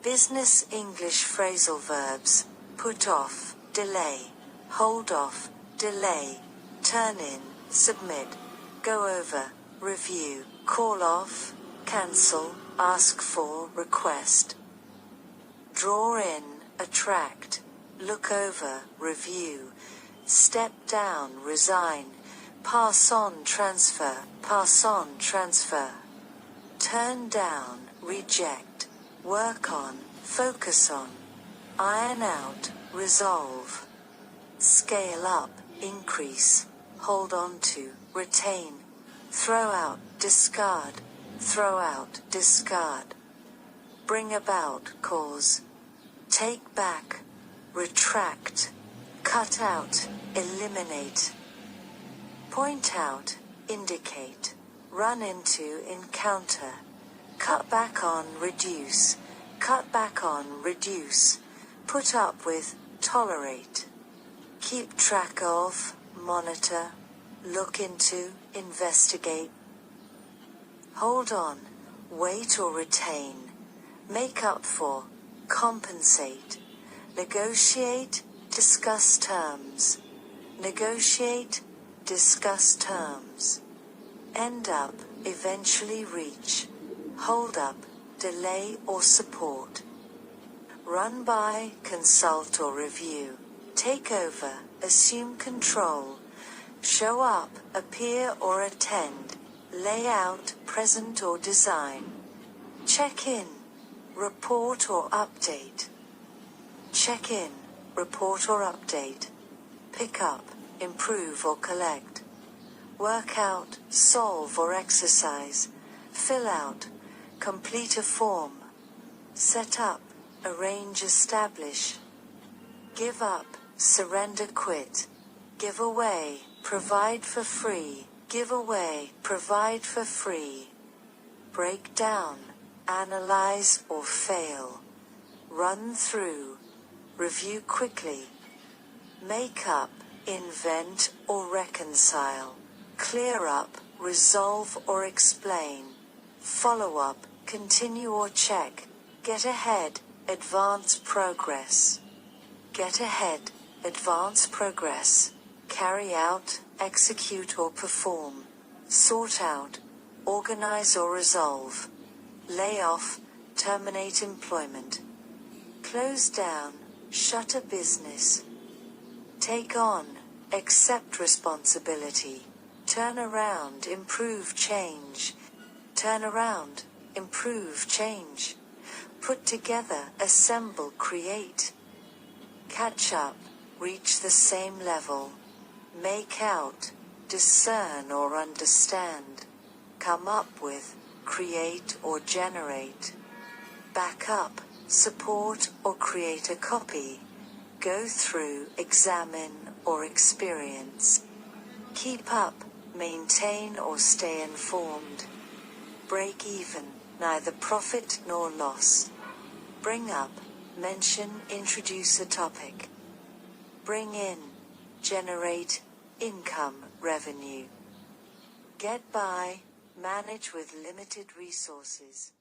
Business English phrasal verbs: put off, delay, hold off, delay, turn in, submit, go over, review, call off, cancel, ask for, request. Draw in, attract, look over, review, step down, resign, pass on, transfer, turn down, reject, work on, focus on, iron out, resolve, scale up, increase, hold on to, retain, throw out, discard, bring about, cause, take back, retract, cut out, eliminate, point out, indicate, run into, encounter, cut back on, reduce, put up with, tolerate, keep track of, monitor, look into, investigate, hold on, wait or retain, make up for, compensate, negotiate, discuss terms, end up, eventually reach, hold up, delay or support, run by, consult or review, take over, assume control, show up, appear or attend, lay out, present or design, check in, report or update, pick up, improve or collect, work out, solve or exercise, fill out, complete a form, set up, arrange, establish, give up, surrender, quit, give away, provide for free, break down, analyze or fail, run through, review quickly, make up, invent or reconcile, clear up, resolve or explain, follow up, continue or check, get ahead, advance progress, carry out, execute or perform, sort out, organize or resolve, lay off, terminate employment, close down, shut a business, take on, accept responsibility, turn around, improve, change, put together, assemble, create, catch up, reach the same level, make out, discern or understand, come up with, create or generate, back up, support or create a copy, go through, examine or experience, keep up, maintain or stay informed, break even, neither profit nor loss, bring up, mention, introduce a topic, bring in, generate, income, revenue, get by, manage with limited resources.